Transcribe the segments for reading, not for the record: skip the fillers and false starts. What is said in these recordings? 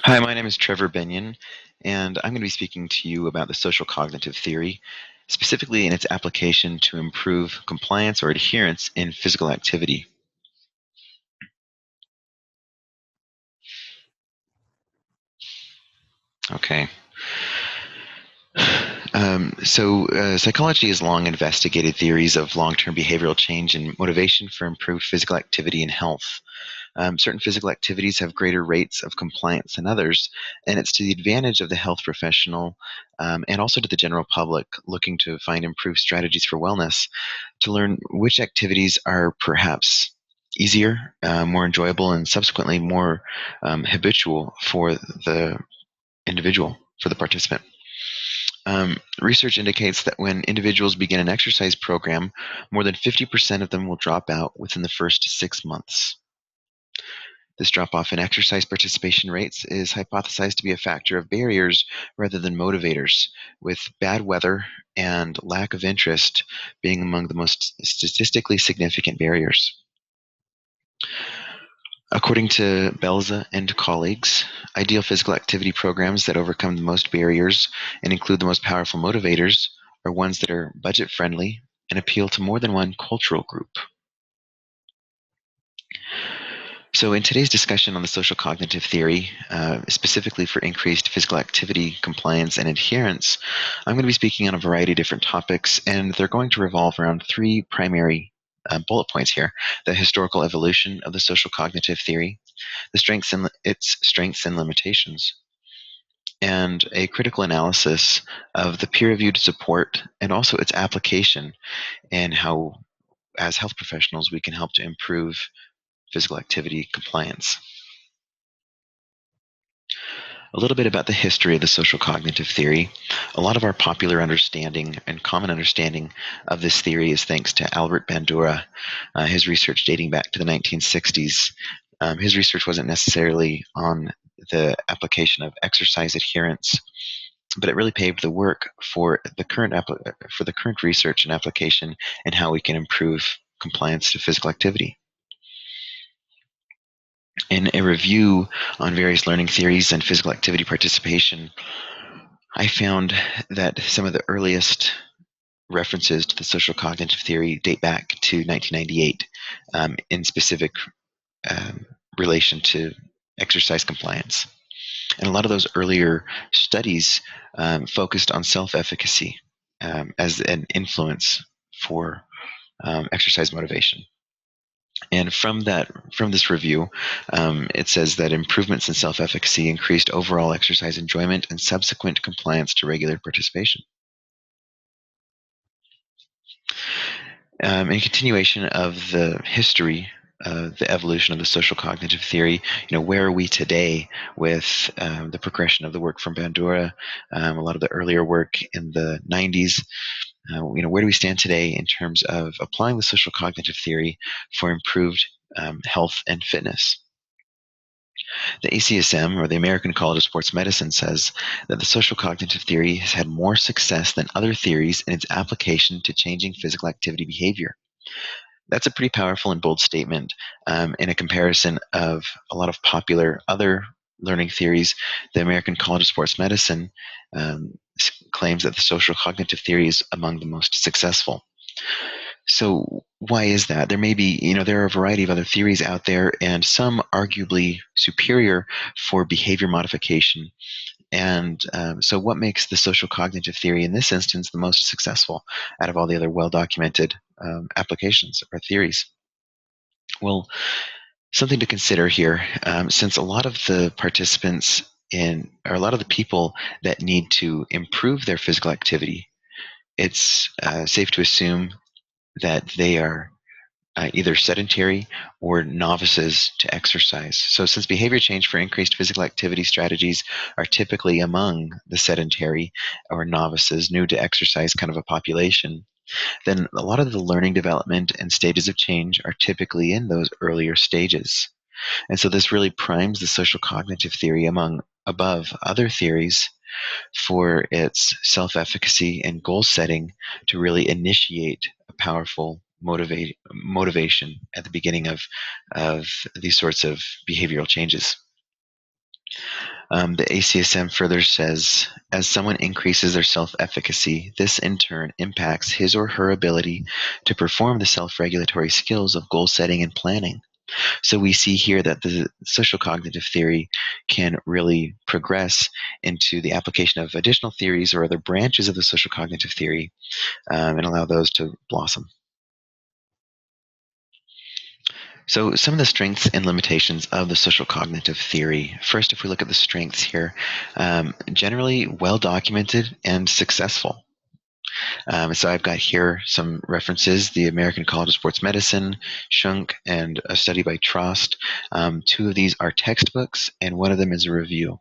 Hi, my name is Trevor Benyon, and I'm going to be speaking to you about the social cognitive theory, specifically in its application to improve compliance or adherence in physical activity. Okay. Psychology has long investigated theories of long-term behavioral change and motivation for improved physical activity and health. Certain physical activities have greater rates of compliance than others, and it's to the advantage of the health professional and also to the general public looking to find improved strategies for wellness to learn which activities are perhaps easier, more enjoyable, and subsequently more habitual for the individual, for the participant. Research indicates that when individuals begin an exercise program, more than 50% of them will drop out within the first 6 months. This drop-off in exercise participation rates is hypothesized to be a factor of barriers rather than motivators, with bad weather and lack of interest being among the most statistically significant barriers. According to Belza and colleagues, ideal physical activity programs that overcome the most barriers and include the most powerful motivators are ones that are budget-friendly and appeal to more than one cultural group. So in today's discussion on the social cognitive theory, specifically for increased physical activity, compliance, and adherence, I'm going to be speaking on a variety of different topics, and they're going to revolve around three primary bullet points here: the historical evolution of the social cognitive theory, its strengths and limitations, and a critical analysis of the peer-reviewed support and also its application and how, as health professionals, we can help to improve physical activity compliance. A little bit about the history of the social cognitive theory. A lot of our popular understanding and common understanding of this theory is thanks to Albert Bandura, his research dating back to the 1960s. His research wasn't necessarily on the application of exercise adherence, but it really paved the work for the current research and application and how we can improve compliance to physical activity. In a review on various learning theories and physical activity participation, I found that some of the earliest references to the social cognitive theory date back to 1998 in specific relation to exercise compliance. And a lot of those earlier studies focused on self-efficacy as an influence for exercise motivation. And from this review, it says that improvements in self-efficacy increased overall exercise enjoyment and subsequent compliance to regular participation. In continuation of the history, the evolution of the social cognitive theory, where are we today with the progression of the work from Bandura, a lot of the earlier work in the 90s? Where do we stand today in terms of applying the social cognitive theory for improved health and fitness? The ACSM, or the American College of Sports Medicine, says that the social cognitive theory has had more success than other theories in its application to changing physical activity behavior. That's a pretty powerful and bold statement in a comparison of a lot of popular other learning theories. The American College of Sports Medicine claims that the social cognitive theory is among the most successful. So why is that? There are a variety of other theories out there, and some arguably superior for behavior modification. And so what makes the social cognitive theory in this instance the most successful out of all the other well-documented applications or theories? Well, something to consider here, since a lot of the participants or a lot of the people that need to improve their physical activity, it's safe to assume that they are either sedentary or novices to exercise. So since behavior change for increased physical activity strategies are typically among the sedentary or novices, new to exercise kind of a population, then a lot of the learning development and stages of change are typically in those earlier stages. And so this really primes the social cognitive theory above other theories for its self-efficacy and goal setting to really initiate a powerful motivation at the beginning of these sorts of behavioral changes. The ACSM further says, as someone increases their self-efficacy, this in turn impacts his or her ability to perform the self-regulatory skills of goal setting and planning. So we see here that the social cognitive theory can really progress into the application of additional theories or other branches of the social cognitive theory, and allow those to blossom. So some of the strengths and limitations of the social cognitive theory. First, if we look at the strengths here, generally well documented and successful. So I've got here some references: the American College of Sports Medicine, Shunk, and a study by Trost. Two of these are textbooks, and one of them is a review.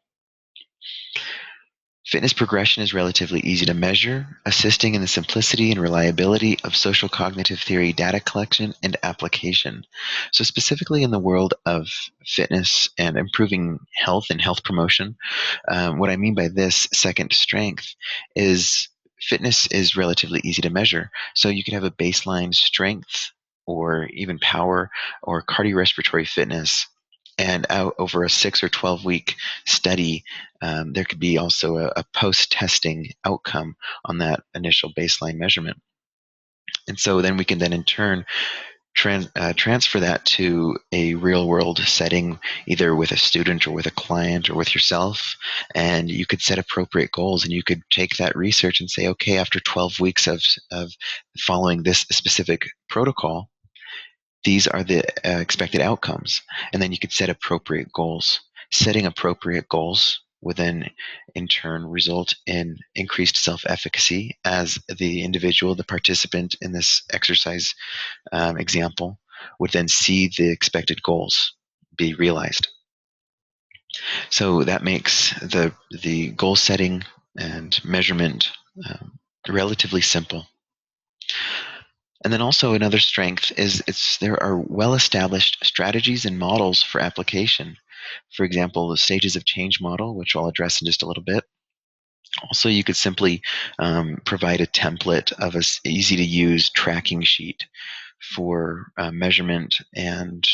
Fitness progression is relatively easy to measure, assisting in the simplicity and reliability of social cognitive theory data collection and application. So specifically in the world of fitness and improving health and health promotion, what I mean by this second strength is fitness is relatively easy to measure. So you could have a baseline strength or even power or cardiorespiratory fitness, and out over a 6 or 12-week study, there could be also a post-testing outcome on that initial baseline measurement. And so then we can then in turn transfer that to a real-world setting, either with a student or with a client or with yourself, and you could set appropriate goals, and you could take that research and say, okay, after 12 weeks of following this specific protocol, these are the expected outcomes. And then you could set appropriate goals. Setting appropriate goals would then in turn result in increased self-efficacy as the individual, the participant in this exercise example, would then see the expected goals be realized. So that makes the goal setting and measurement relatively simple. And then also another strength is there are well-established strategies and models for application. For example, the stages of change model, which I'll address in just a little bit. Also, you could simply provide a template of an easy-to-use tracking sheet for measurement and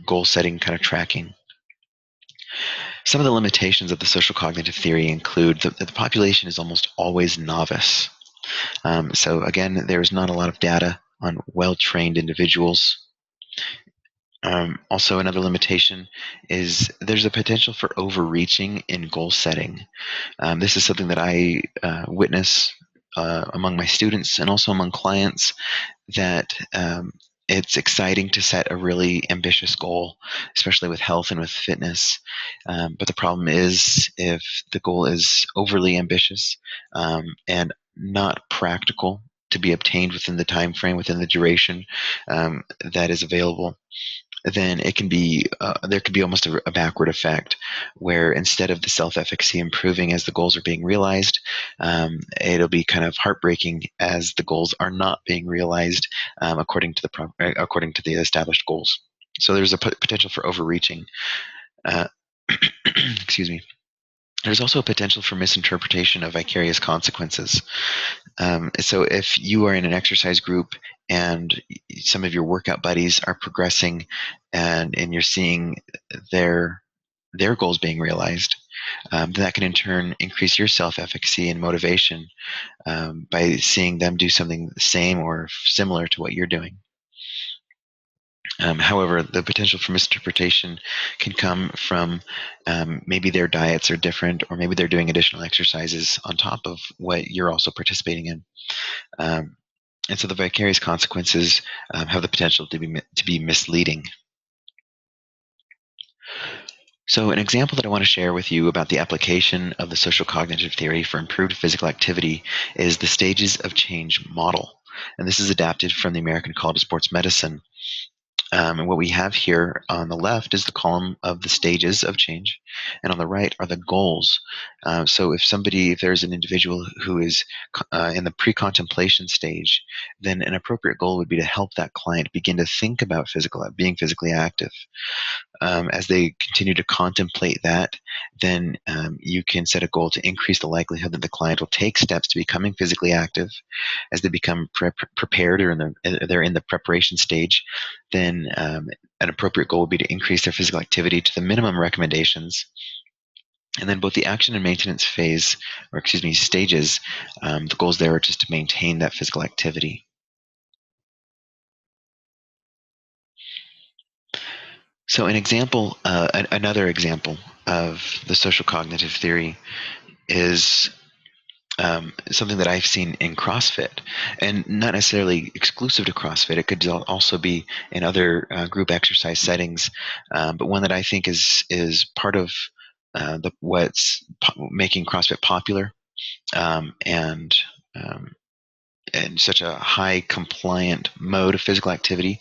goal-setting kind of tracking. Some of the limitations of the social cognitive theory include that the population is almost always novice. So again, there's not a lot of data on well-trained individuals. Also, another limitation is there's a potential for overreaching in goal setting. This is something that I witness among my students and also among clients, that it's exciting to set a really ambitious goal, especially with health and with fitness. But the problem is if the goal is overly ambitious and not practical to be obtained within the time frame, within the duration that is available, then it can be there could be almost a backward effect, where instead of the self-efficacy improving as the goals are being realized, it'll be kind of heartbreaking as the goals are not being realized according to the established goals. So there's a potential for overreaching. Uh, excuse me. There's also a potential for misinterpretation of vicarious consequences. So if you are in an exercise group and some of your workout buddies are progressing, and you're seeing their goals being realized, that can in turn increase your self-efficacy and motivation by seeing them do something the same or similar to what you're doing. However, the potential for misinterpretation can come from maybe their diets are different, or maybe they're doing additional exercises on top of what you're also participating in. And so the vicarious consequences have the potential to be misleading. So an example that I want to share with you about the application of the social cognitive theory for improved physical activity is the stages of change model. And this is adapted from the American College of Sports Medicine. And what we have here on the left is the column of the stages of change, and on the right are the goals. So if there's an individual who is in the pre-contemplation stage, then an appropriate goal would be to help that client begin to think about being physically active. As they continue to contemplate that, then you can set a goal to increase the likelihood that the client will take steps to becoming physically active. As they become prepared, or they're in the preparation stage, then an appropriate goal would be to increase their physical activity to the minimum recommendations. And then both the action and maintenance phase, or excuse me, stages, the goals there are just to maintain that physical activity. So another example of the social cognitive theory is something that I've seen in CrossFit, and not necessarily exclusive to CrossFit. It could also be in other group exercise settings, but one that I think is part of what's making CrossFit popular, and such a high compliant mode of physical activity,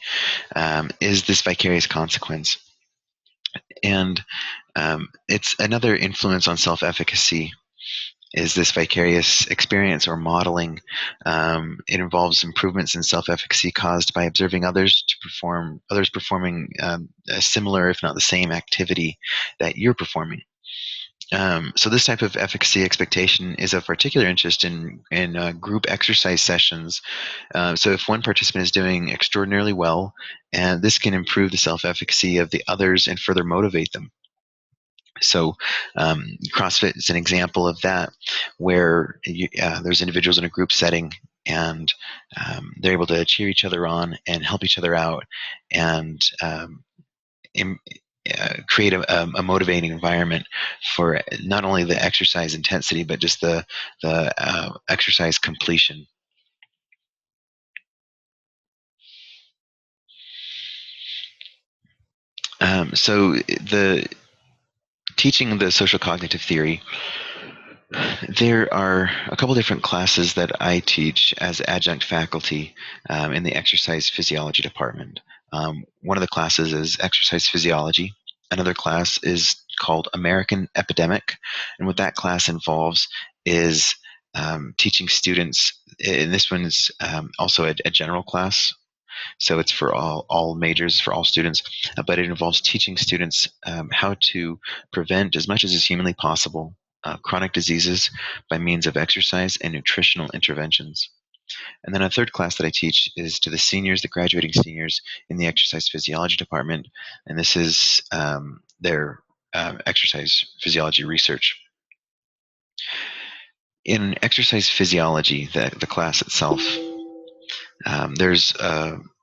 is this vicarious consequence. And it's another influence on self-efficacy is this vicarious experience or modeling. It involves improvements in self-efficacy caused by observing others performing a similar, if not the same, activity that you're performing. So this type of efficacy expectation is of particular interest in group exercise sessions. So if one participant is doing extraordinarily well, and this can improve the self-efficacy of the others and further motivate them. So CrossFit is an example of that, where there's individuals in a group setting, and they're able to cheer each other on and help each other out, and create a motivating environment for not only the exercise intensity, but just the exercise completion. So the teaching the social cognitive theory, there are a couple different classes that I teach as adjunct faculty in the exercise physiology department. One of the classes is exercise physiology. Another class is called American Epidemic. And what that class involves is teaching students, and this one is also a general class, so it's for all majors, for all students, but it involves teaching students how to prevent, as much as is humanly possible, chronic diseases by means of exercise and nutritional interventions. And then a third class that I teach is to the seniors, the graduating seniors in the exercise physiology department, and this is their exercise physiology research. In exercise physiology, the class itself, there's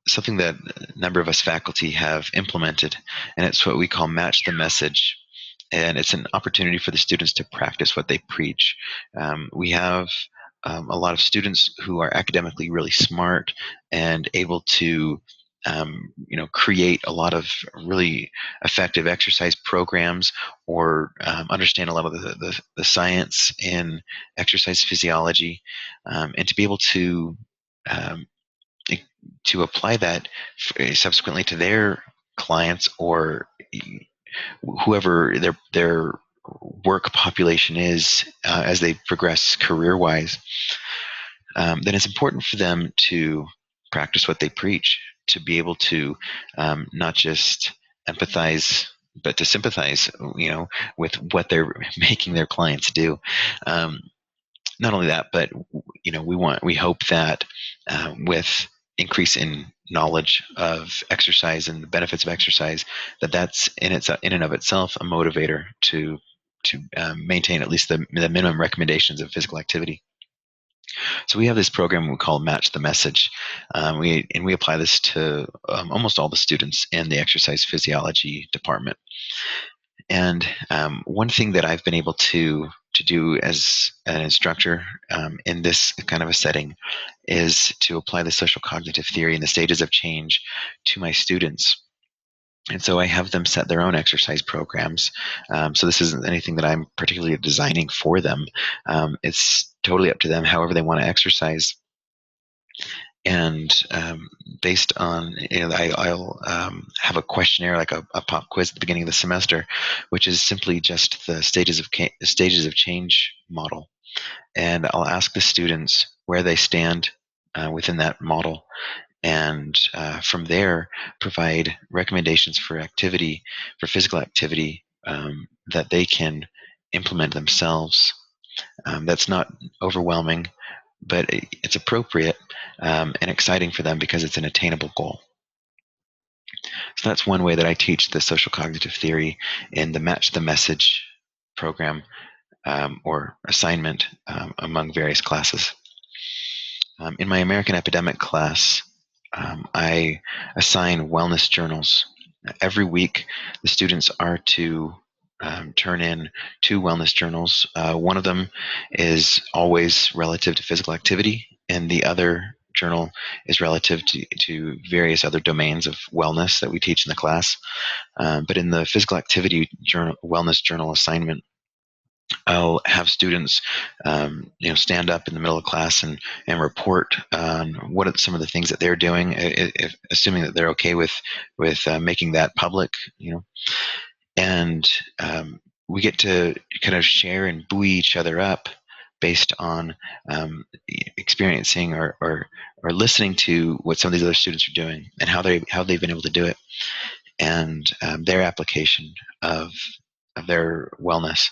something that a number of us faculty have implemented, and it's what we call match the message. And it's an opportunity for the students to practice what they preach. We have a lot of students who are academically really smart and able to create a lot of really effective exercise programs, or understand a lot of the science in exercise physiology, and to be able um, to apply that subsequently to their clients, or whoever their work population is as they progress career-wise. Then it's important for them to practice what they preach, to be able to not just empathize, but to sympathize, with what they're making their clients do. Not only that, but we hope that with increase in knowledge of exercise and the benefits of exercise, that's in and of itself a motivator to maintain at least the minimum recommendations of physical activity. So we have this program we call Match the Message. We apply this to almost all the students in the exercise physiology department. And one thing that I've been able to do as an instructor in this kind of a setting is to apply the social cognitive theory and the stages of change to my students. And so I have them set their own exercise programs. So this isn't anything that I'm particularly designing for them. It's totally up to them, however they want to exercise. And based on, I'll have a questionnaire, like a pop quiz at the beginning of the semester, which is simply just the stages of change model. And I'll ask the students where they stand within that model, and from there provide recommendations for physical activity that they can implement themselves. That's not overwhelming, but it's appropriate and exciting for them because it's an attainable goal. So that's one way that I teach the social cognitive theory in the Match the Message program, or assignment, among various classes. In my American Epidemic class, I assign wellness journals. Every week, the students are to turn in 2 wellness journals. One of them is always relative to physical activity, and the other journal is relative to various other domains of wellness that we teach in the class. But in the physical activity journal, wellness journal assignment, I'll have students, stand up in the middle of class and report on what are some of the things that they're doing, assuming that they're okay with making that public, and we get to kind of share and buoy each other up based on experiencing or listening to what some of these other students are doing and how they've been able to do it, and their application of their wellness.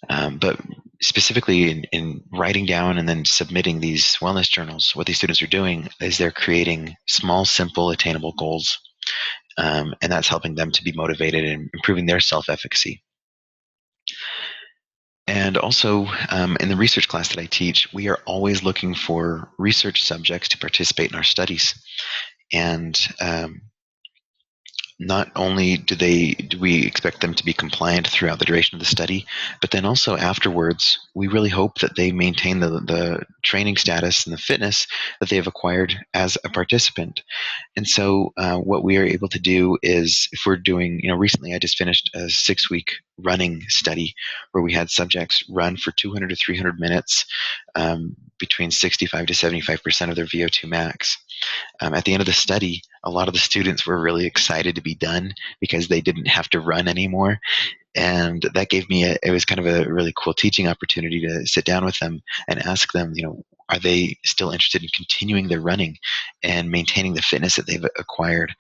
But specifically in writing down and then submitting these wellness journals, what these students are doing is they're creating small, simple, attainable goals. And that's helping them to be motivated and improving their self-efficacy. And also, in the research class that I teach, we are always looking for research subjects to participate in our studies. And not only do we expect them to be compliant throughout the duration of the study, but then also afterwards, we really hope that they maintain the training status and the fitness that they have acquired as a participant. And so what we are able to do is, if we're doing, recently I just finished a 6-week running study where we had subjects run for 200 to 300 minutes, between 65 to 75% of their VO2 max. At the end of the study, a lot of the students were really excited to be done because they didn't have to run anymore. And that gave me it was kind of a really cool teaching opportunity to sit down with them and ask them, are they still interested in continuing their running and maintaining the fitness that they've acquired?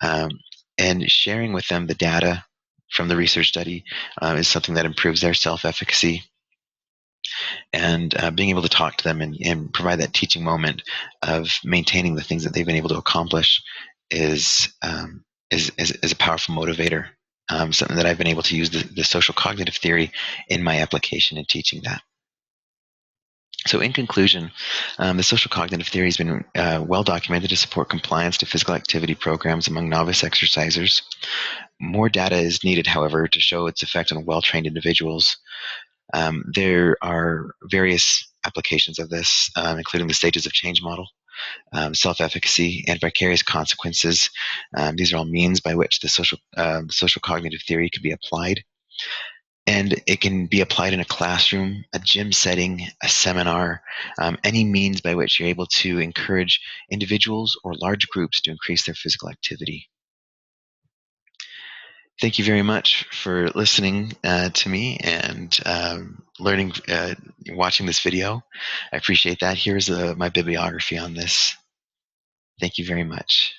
And sharing with them the data from the research study is something that improves their self-efficacy. And being able to talk to them and provide that teaching moment of maintaining the things that they've been able to accomplish is a powerful motivator. Something that I've been able to use the social cognitive theory in my application and teaching that. So in conclusion, the social cognitive theory has been well documented to support compliance to physical activity programs among novice exercisers. More data is needed, however, to show its effect on well-trained individuals. There are various applications of this, including the stages of change model, self-efficacy, and vicarious consequences. These are all means by which the social cognitive theory can be applied. And it can be applied in a classroom, a gym setting, a seminar, any means by which you're able to encourage individuals or large groups to increase their physical activity. Thank you very much for listening to me and learning, watching this video. I appreciate that. Here's my bibliography on this. Thank you very much.